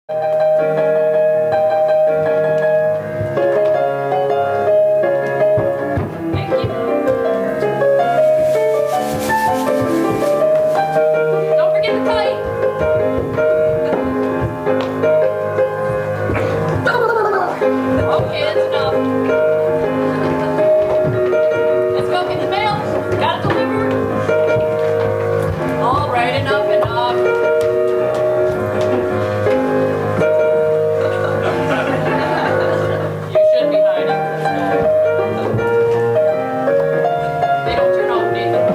Don't forget the kite. Okay, that's enough. Let's go get the mail. Gotta deliver. All right, enough. You should be hiding. They don't turn off, Nathan.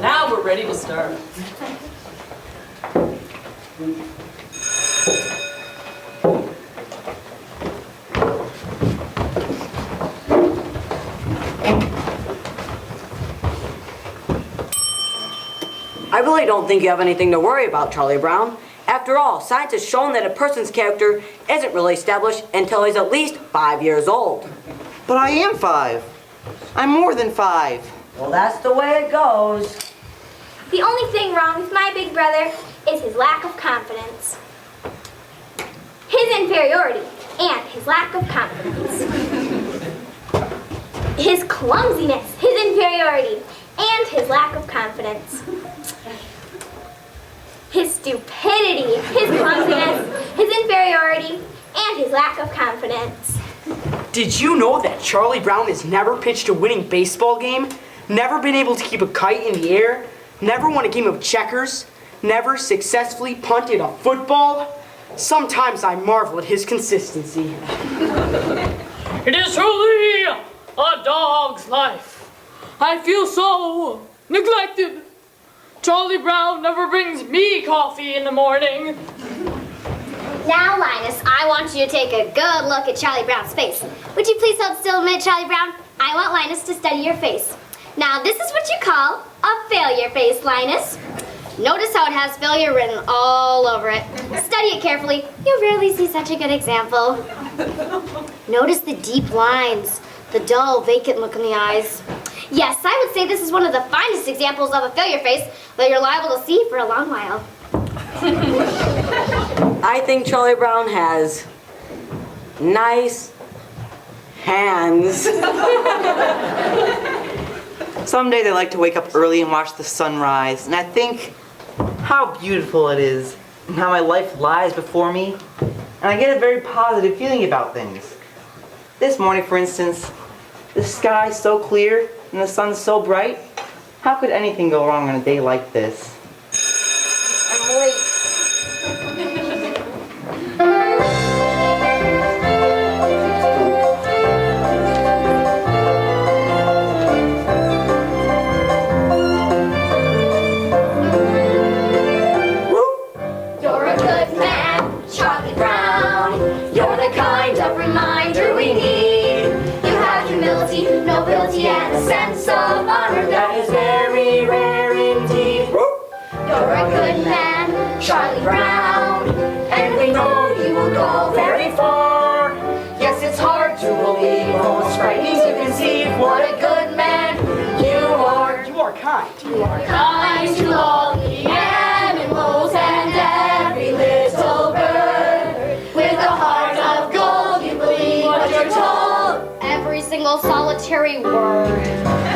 Now we're ready to start. I really don't think you have anything to worry about, Charlie Brown. After all, science has shown that a person's character isn't really established until he's at least 5 years old. But I am 5. I'm more than 5. Well, that's the way it goes. The only thing wrong with my big brother is his lack of confidence. His inferiority and his lack of confidence. His clumsiness, his inferiority, and his lack of confidence. His stupidity, his clumsiness, his inferiority, and his lack of confidence. Did you know that Charlie Brown has never pitched a winning baseball game? Never been able to keep a kite in the air? Never won a game of checkers? Never successfully punted a football? Sometimes I marvel at his consistency. It is truly a dog's life. I feel so neglected. Charlie Brown never brings me coffee in the morning. Now, Linus, I want you to take a good look at Charlie Brown's face. Would you please hold still a minute, Charlie Brown? I want Linus to study your face. Now, this is what you call a failure face, Linus. Notice how it has failure written all over it. Study it carefully. You rarely see such a good example. Notice the deep lines, the dull, vacant look in the eyes. Yes, I would say this is one of the finest examples of a failure face that you're liable to see for a long while. I think Charlie Brown has nice hands. Some days I like to wake up early and watch the sunrise, and I think how beautiful it is and how my life lies before me, and I get a very positive feeling about things. This morning, for instance, the sky's so clear and the sun's so bright. How could anything go wrong on a day like this? I'm late. You're a good man, Charlie Brown. You're the kind of reminder we need. You have humility, nobility, and a sense of honor that is very rare indeed. You're a good man, Charlie Brown, and we know you will go very far. Yes, it's hard to believe, almost frightening to conceive what a good man you are. You are kind. You are kind to all the animals and every little bird. With a heart of gold, you believe what you're told. Every single solitary word.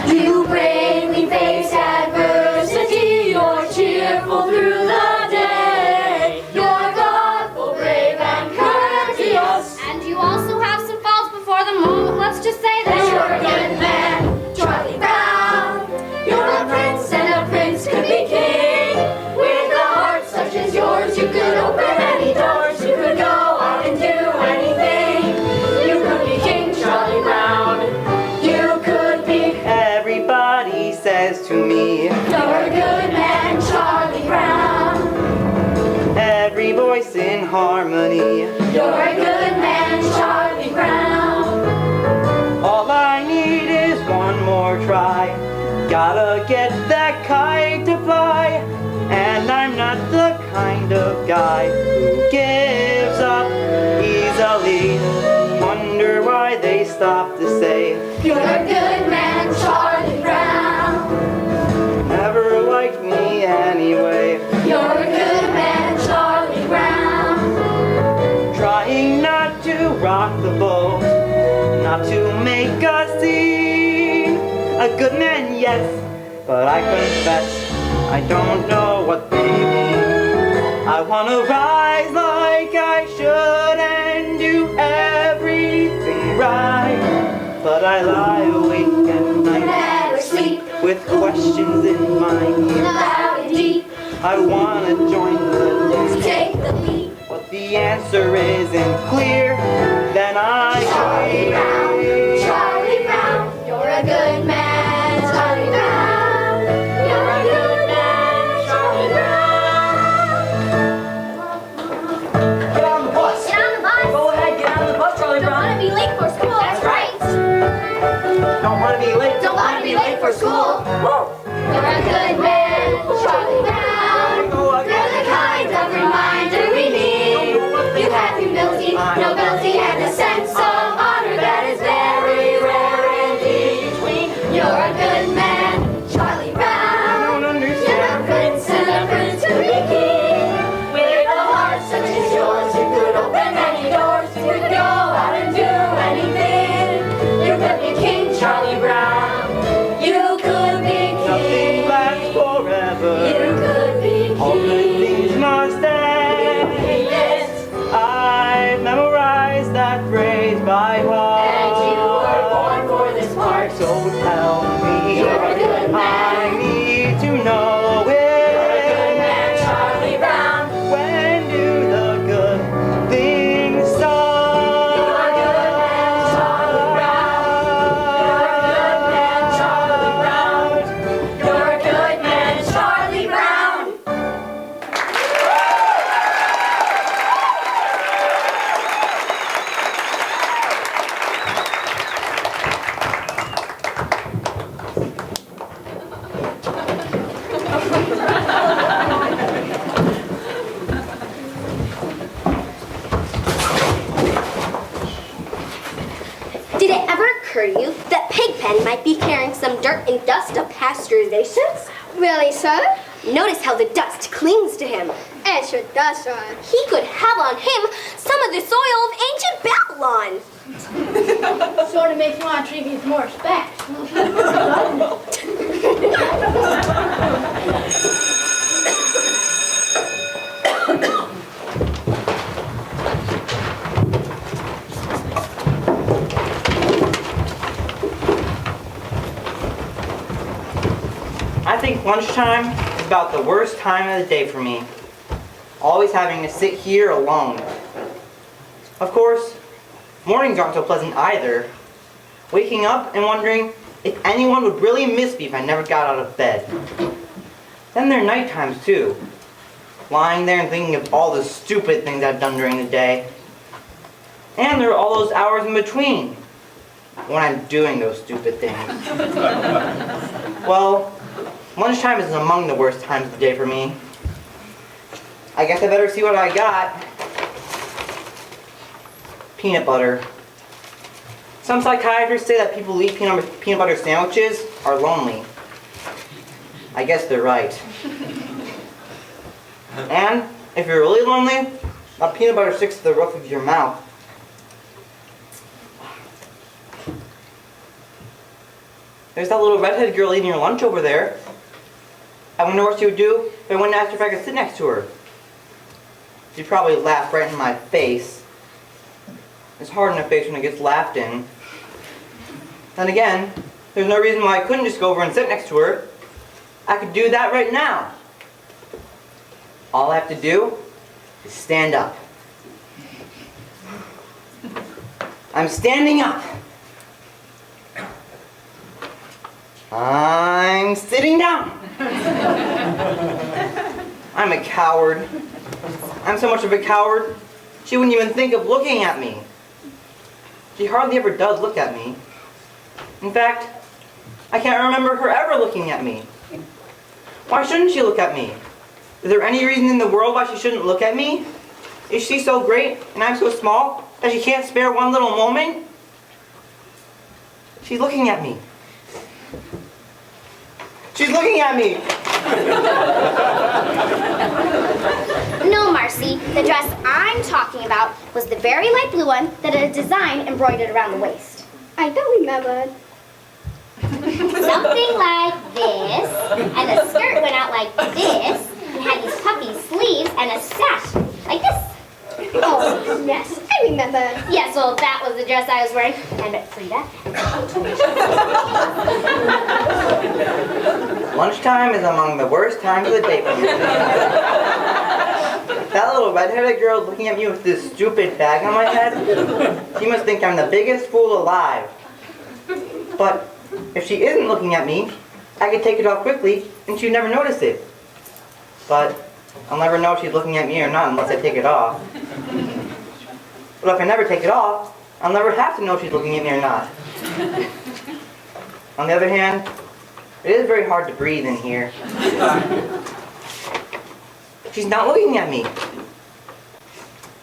You bravely face adversity. You're cheerful through the day. You're thoughtful, brave, and courteous. And you also have some faults before the moment. Let's just say that You're a good man, Charlie Brown. You're a prince, and a prince could be king. With a heart such as yours, you could open any doors. You could go out and do anything. You could be King Charlie Brown. You could rejoice in harmony. You're a good man, Charlie Brown. All I need is one more try. Gotta get that kite to fly. And I'm not the kind of guy who gives up easily. Wonder why they stop to say, You're a good man, Charlie Brown. never liked me anyway. You're a good man, Charlie Brown. Trying not to rock the boat, not to make a scene. A good man, yes, but I confess I don't know what they mean. I wanna rise like I should and do everything right, but I lie awake at night Never sleep, with questions in my ear. loud and deep, I wanna join the dance, take the lead. but the answer isn't clear. Then I Charlie Brown, Charlie Brown, you're a good man, Charlie Brown. You're a good man, Charlie Brown. Get on the bus. Get on the bus. Go ahead, get on the bus, Charlie Don't want Brown. to be late for school. That's right. don't wanna be late. Don't want to be late for school. You're a good man, Charlie Brown. You're the kind of reminder we need. You have humility, nobility, and a sense of honor that is very rare indeed. You're a good man, Charlie I Brown. don't You're a understand. prince and a prince to be king. With a heart such as yours, you could open any doors. You could go out and do anything. You could be King Charlie Brown. You could be Nothing lasts king. forever. You could be All good king. things must end. Yes, I memorized that phrase by heart. and you were born for this part. So tell me, You're a good man. I need to know You're a good man, it. Charlie Brown. When do the good things start? You're a good man, Charlie Brown. You're a good man, Charlie Brown. Did it ever occur to you that Pigpen might be carrying some dirt and dust of pasteurizations? Really, sir? Notice how the dust clings to him. It sure does, sir. He could have on him some of the soil of ancient Babylon. Sort of makes me want to treat me with more respect. I think lunchtime is about the worst time of the day for me. Always having to sit here alone. Of course, mornings aren't so pleasant either. Waking up and wondering if anyone would really miss me if I never got out of bed. Then there are night times too. Lying there and thinking of all the stupid things I've done during the day. And there are all those hours in between when I'm doing those stupid things. Well, lunchtime is among the worst times of the day for me. I guess I better see what I got. Peanut butter. Some psychiatrists say that people who eat peanut butter sandwiches are lonely. I guess they're right. And if you're really lonely, a peanut butter sticks to the roof of your mouth. There's that little redheaded girl eating your lunch over there. I wonder what she would do if I went and asked her if I could sit next to her. She'd probably laugh right in my face. It's hard in the face when it gets laughed in. Then again, there's no reason why I couldn't just go over and sit next to her. I could do that right now. All I have to do is stand up. I'm standing up. I'm sitting down. I'm a coward. I'm so much of a coward, she wouldn't even think of looking at me. She hardly ever does look at me. In fact, I can't remember her ever looking at me. Why shouldn't she look at me? Is there any reason in the world why she shouldn't look at me? Is she so great and I'm so small that she can't spare one little moment? She's looking at me. She's looking at me! No, Marcy. The dress I'm talking about was the very light blue one that had a design embroidered around the waist. I don't remember. Something like this, and the skirt went out like this, and had these puffy sleeves and a sash like this. Oh, yes, I remember. Yes, well, that was the dress I was wearing. And Frida. Lunchtime is among the worst times of the day for me. That little red-headed girl is looking at me with this stupid bag on my head. She must think I'm the biggest fool alive. But if she isn't looking at me, I could take it off quickly and she'd never notice it. But I'll never know if she's looking at me or not unless I take it off. But if I never take it off, I'll never have to know if she's looking at me or not. On the other hand, it is very hard to breathe in here. She's not looking at me.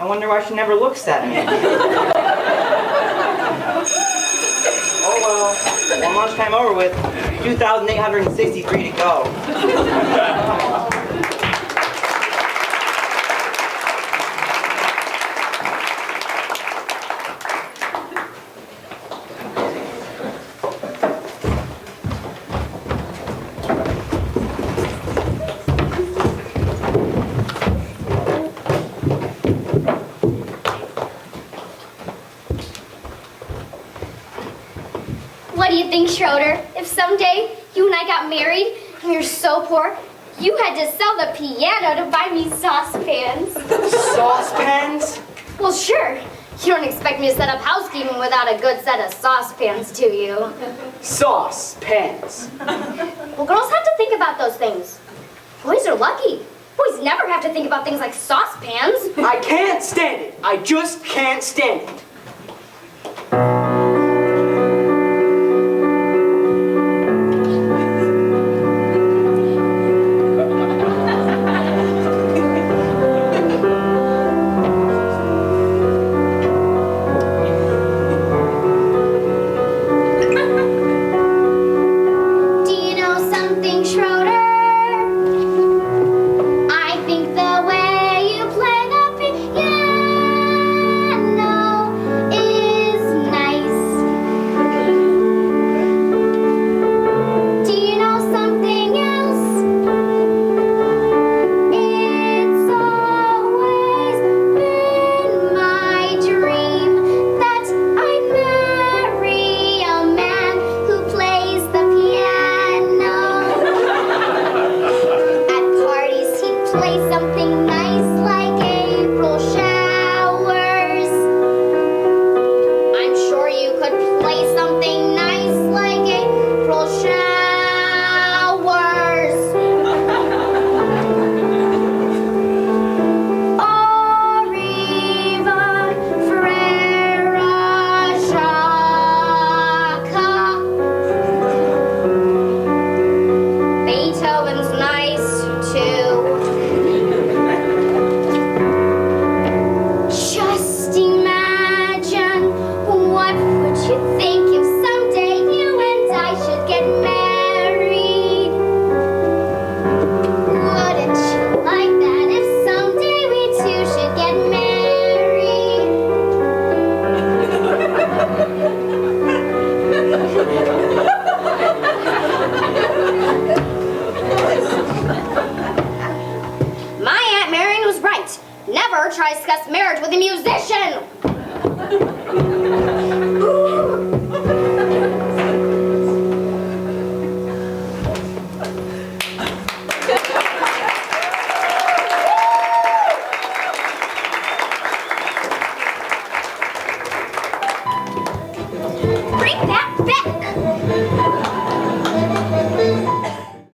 I wonder why she never looks at me. Oh well, one lunchtime over with, 2,863 to go. What do you think, Schroeder? If someday you and I got married and you're so poor, you had to sell the piano to buy me saucepans. Saucepans? Well, sure. You don't expect me to set up housekeeping without a good set of saucepans, do you? Saucepans. Well, girls have to think about those things. Boys are lucky. Boys never have to think about things like saucepans. I can't stand it. I just can't stand it. Do you know something, Schroeder? I think the way you play the piano is nice. Do you know something else? It's always been my dream that I marry a man who plays the piano. At parties he'd play something nice like April showers. I'm sure you could play something nice like April showers. Or even Frere Jacques. Beethoven's nice too. Just imagine, what would you think if someday you and I should get married? Wouldn't you like that if someday we two should get married? My Aunt Marion was right. Never try to discuss marriage with a musician.